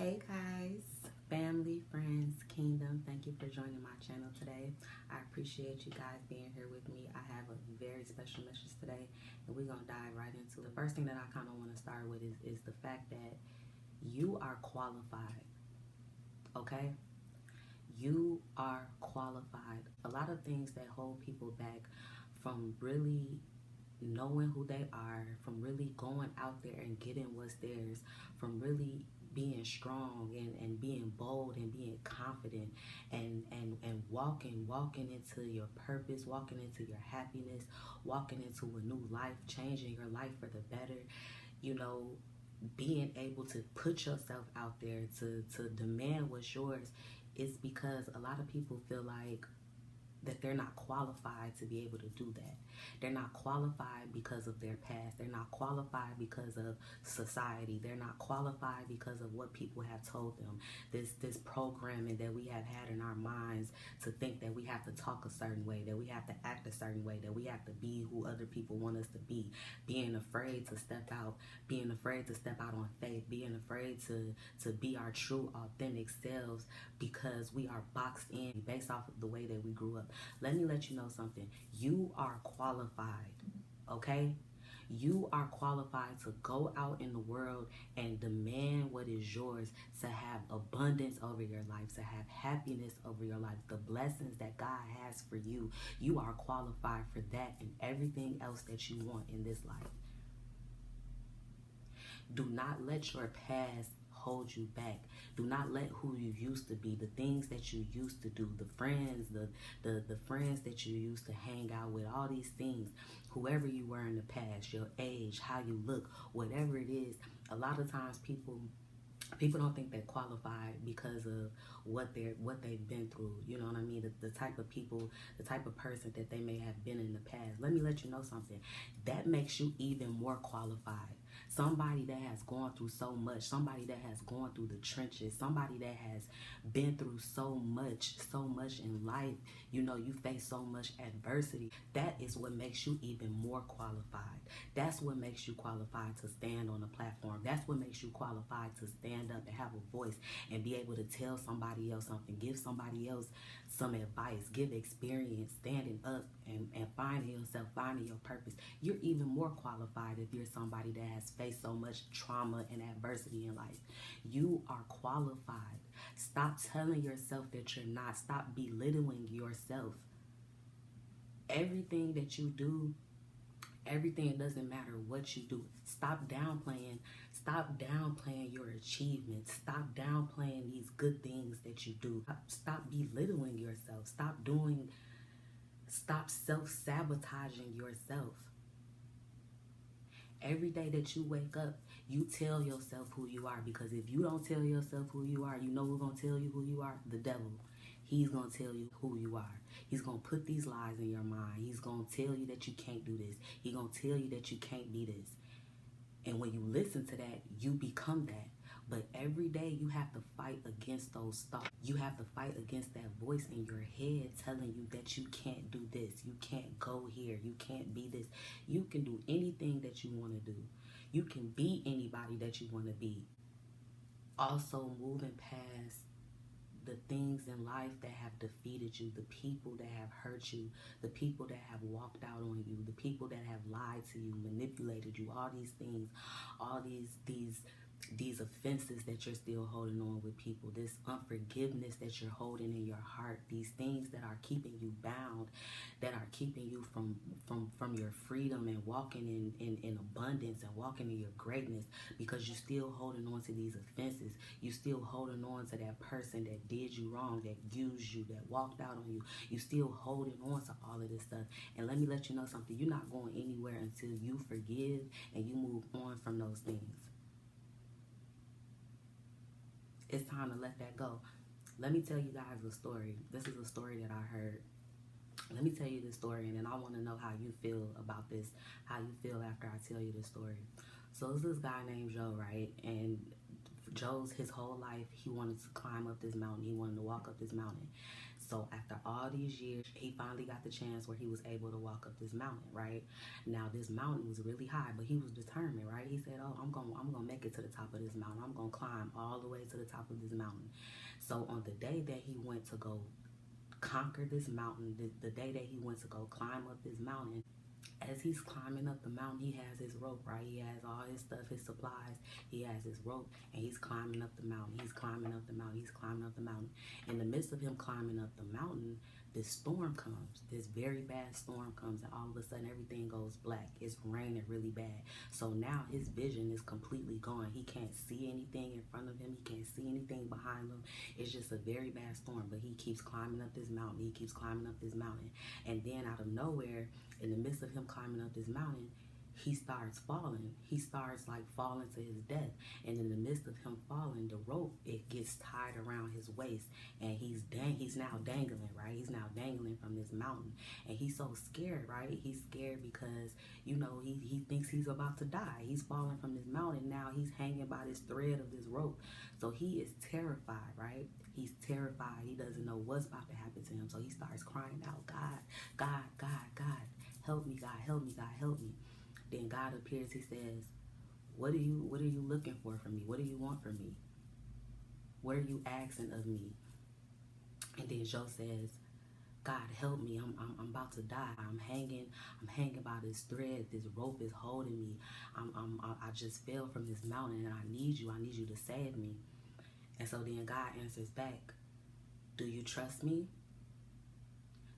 Hey guys, family, friends, kingdom, thank you for joining my channel today. I appreciate you guys being here with me. I have a very special message today and we're going to dive right into it. The first thing that I kind of want to start with is the fact that you are qualified, okay? You are qualified. A lot of things that hold people back from really knowing who they are, from really going out there and getting what's theirs, from really being strong and being bold and being confident and walking into your purpose, walking into your happiness, walking into a new life, changing your life for the better, you know, being able to put yourself out there to demand what's yours. Is because a lot of people feel like that they're not qualified to be able to do that. They're not qualified because of their past. They're not qualified because of society. They're not qualified because of what people have told them. This programming that we have had in our minds to think that we have to talk a certain way, that we have to act a certain way, that we have to be who other people want us to be. Being afraid to step out, being afraid to step out on faith, being afraid to be our true, authentic selves because we are boxed in based off of the way that we grew up. Let me let you know something. You are qualified, okay? You are qualified to go out in the world and demand what is yours, to have abundance over your life, to have happiness over your life, the blessings that God has for you. You are qualified for that and everything else that you want in this life. Do not let your past hold you back. Do not let who you used to be, the things that you used to do, the friends, the friends that you used to hang out with, all these things, whoever you were in the past, your age, how you look, whatever it is. A lot of times people don't think they're qualified because of what they've been through. You know what I mean? The type of people, the type of person that they may have been in the past. Let me let you know something. That makes you even more qualified. Somebody that has gone through so much, somebody that has gone through the trenches, somebody that has been through so much in life. You know, you face so much adversity. That is what makes you even more qualified. That's what makes you qualified to stand on a platform. That's what makes you qualified to stand up and have a voice and be able to tell somebody else something, give somebody else some advice, give experience, standing up and finding yourself, finding your purpose. You're even more qualified if you're somebody that has faced so much trauma and adversity in life. You are qualified. Stop telling yourself that you're not. Stop belittling yourself. Everything that you do, everything, it doesn't matter what you do. Stop downplaying. Stop downplaying your achievements. Stop downplaying these good things that you do. Stop belittling yourself. Stop self-sabotaging yourself. Every day that you wake up, you tell yourself who you are, because if you don't tell yourself who you are, you know who's going to tell you who you are? The devil. He's going to tell you who you are. He's going to put these lies in your mind. He's going to tell you that you can't do this. He's going to tell you that you can't be this. And when you listen to that, you become that. But every day you have to fight against those thoughts. You have to fight against that voice in your head telling you that you can't do this. You can't go here. You can't be this. You can do anything that you want to do. You can be anybody that you want to be. Also, moving past the things in life that have defeated you, the people that have hurt you, the people that have walked out on you, the people that have lied to you, manipulated you, all these things, all these offenses that you're still holding on with people, this unforgiveness that you're holding in your heart, these things that are keeping you bound, that are keeping you from your freedom and walking in abundance and walking in your greatness, because you're still holding on to these offenses. You're still holding on to that person that did you wrong, that used you, that walked out on you. You're still holding on to all of this stuff. And let me let you know something. You're not going anywhere until you forgive and you move on from those things. It's time to let that go. Let me tell you guys a story. This is a story that I heard. Let me tell you this story, and then I want to know how you feel about this, how you feel after I tell you this story. So it's this guy named Joe, right? And Joe's his whole life, he wanted to climb up this mountain. He wanted to walk up this mountain. So after all these years, he finally got the chance where he was able to walk up this mountain, right? Now this mountain was really high, but he was determined, right? He said, "Oh, I'm gonna make it to the top of this mountain. I'm gonna climb all the way to the top of this mountain." So on the day that he went to go conquer this mountain, the day that he went to go climb up this mountain, as he's climbing up the mountain, he has his rope, right? He has all his stuff, his supplies. He has his rope, and he's climbing up the mountain. He's climbing up the mountain. He's climbing up the mountain. In the midst of him climbing up the mountain, this storm comes. This very bad storm comes, and all of a sudden, everything goes black. It's raining really bad. So now his vision is completely gone. He can't see anything in front of him. He can't see anything behind him. It's just a very bad storm, but he keeps climbing up this mountain. He keeps climbing up this mountain. And then out of nowhere, in the midst of him climbing up this mountain, he starts falling. He starts like falling to his death. And in the midst of him falling, the rope, it gets tied around his waist, and he's now dangling, right? He's now dangling from this mountain. And he's so scared, right? He's scared because, you know, he thinks he's about to die. He's falling from this mountain. Now he's hanging by this thread of this rope. So he is terrified, right? He's terrified. He doesn't know what's about to happen to him. So he starts crying out, "God, God, God, God, help me, God, help me, God, help me." Then God appears. He says, what are you looking for from me? What do you want from me? What are you asking of me? And then Joe says, "God, help me. I'm about to die. I'm hanging by this thread. This rope is holding me. I just fell from this mountain, and I need you to save me." And so then God answers back, "Do you trust me?"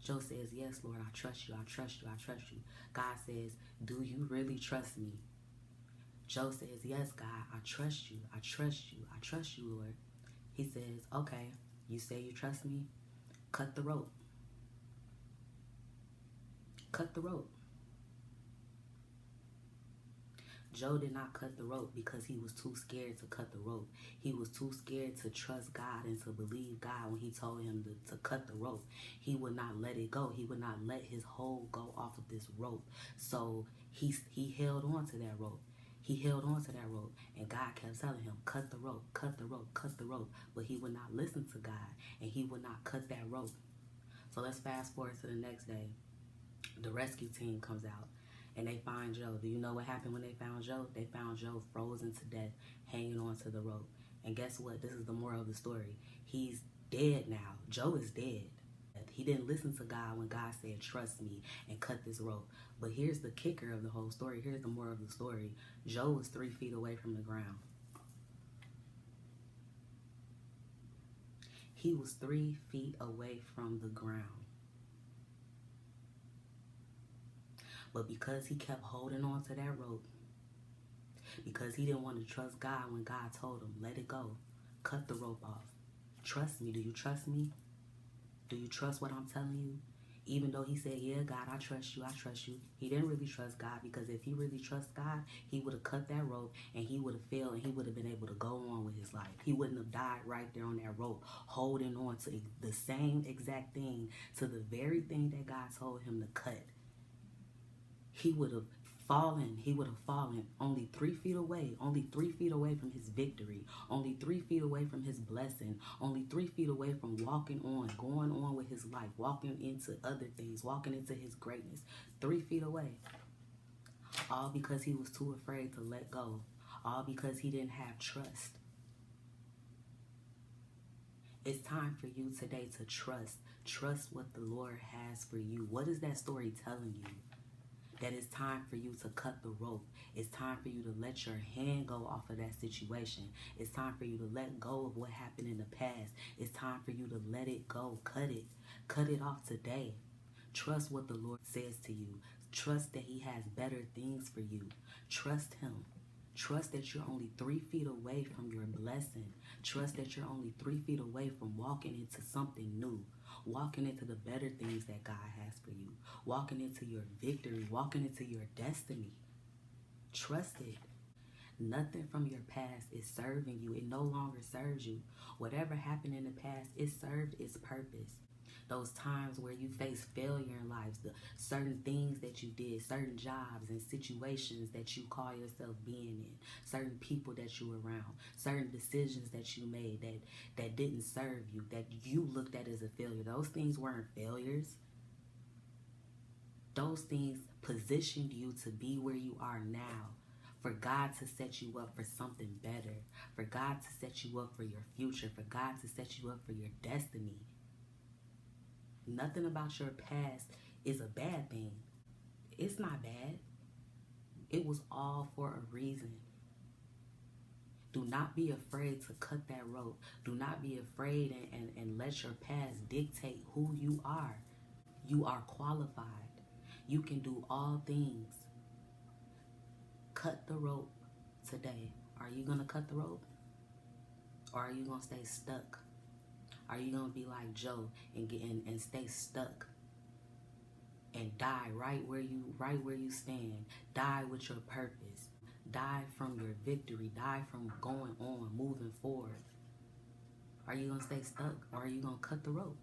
Joe says, "Yes, Lord, I trust you. I trust you. I trust you." God says, "Do you really trust me?" Joe says, "Yes, God, I trust you. I trust you. I trust you, Lord." He says, "Okay, you say you trust me? Cut the rope. Cut the rope." Joe did not cut the rope because he was too scared to cut the rope. He was too scared to trust God and to believe God when he told him to cut the rope. He would not let it go. He would not let his hold go off of this rope. So he held on to that rope. He held on to that rope, and God kept telling him, "Cut the rope, cut the rope, cut the rope." But he would not listen to God, and he would not cut that rope. So let's fast forward to the next day. The rescue team comes out, and they find Joe. Do you know what happened when they found Joe? They found Joe frozen to death, hanging onto the rope. And guess what? This is the moral of the story. He's dead now. Joe is dead. He didn't listen to God when God said, "Trust me," and cut this rope. But here's the kicker of the whole story. Here's the moral of the story. Joe was 3 feet away from the ground. He was 3 feet away from the ground. But because he kept holding on to that rope, because he didn't want to trust God when God told him, "Let it go, cut the rope off. Trust me." Do you trust me? Do you trust what I'm telling you? Even though he said, "Yeah, God, I trust you, I trust you," he didn't really trust God, because if he really trusts God, he would have cut that rope, and he would have failed, and he would have been able to go on with his life. He wouldn't have died right there on that rope, holding on to the same exact thing, to the very thing that God told him to cut. He would have fallen only 3 feet away, only 3 feet away from his victory, only 3 feet away from his blessing, only 3 feet away from walking on, going on with his life, walking into other things, walking into his greatness. 3 feet away. All because he was too afraid to let go. All because he didn't have trust. It's time for you today to trust. Trust what the Lord has for you. What is that story telling you? That it's time for you to cut the rope. It's time for you to let your hand go off of that situation. It's time for you to let go of what happened in the past. It's time for you to let it go. Cut it. Cut it off today. Trust what the Lord says to you. Trust that he has better things for you. Trust him. Trust that you're only 3 feet away from your blessing. Trust that you're only 3 feet away from walking into something new. Walking into the better things that God has for you. Walking into your victory. Walking into your destiny. Trust it. Nothing from your past is serving you. It no longer serves you. Whatever happened in the past, it served its purpose. those times where you face failure in life, the certain things that you did, certain jobs and situations that you call yourself being in, certain people that you were around, certain decisions that you made that didn't serve you, that you looked at as a failure. Those things weren't failures. Those things positioned you to be where you are now, for God to set you up for something better, for God to set you up for your future, for God to set you up for your destiny. Nothing about your past is a bad thing. It's not bad. It was all for a reason. Do not be afraid to cut that rope. Do not be afraid and let your past dictate who you are. You are qualified. You can do all things. Cut the rope today. Are you going to cut the rope? Or are you going to stay stuck? Are you going to be like Joe and stay stuck and die right where you stand? Die with your purpose. Die from your victory. Die from going on, moving forward. Are you going to stay stuck, or are you going to cut the rope?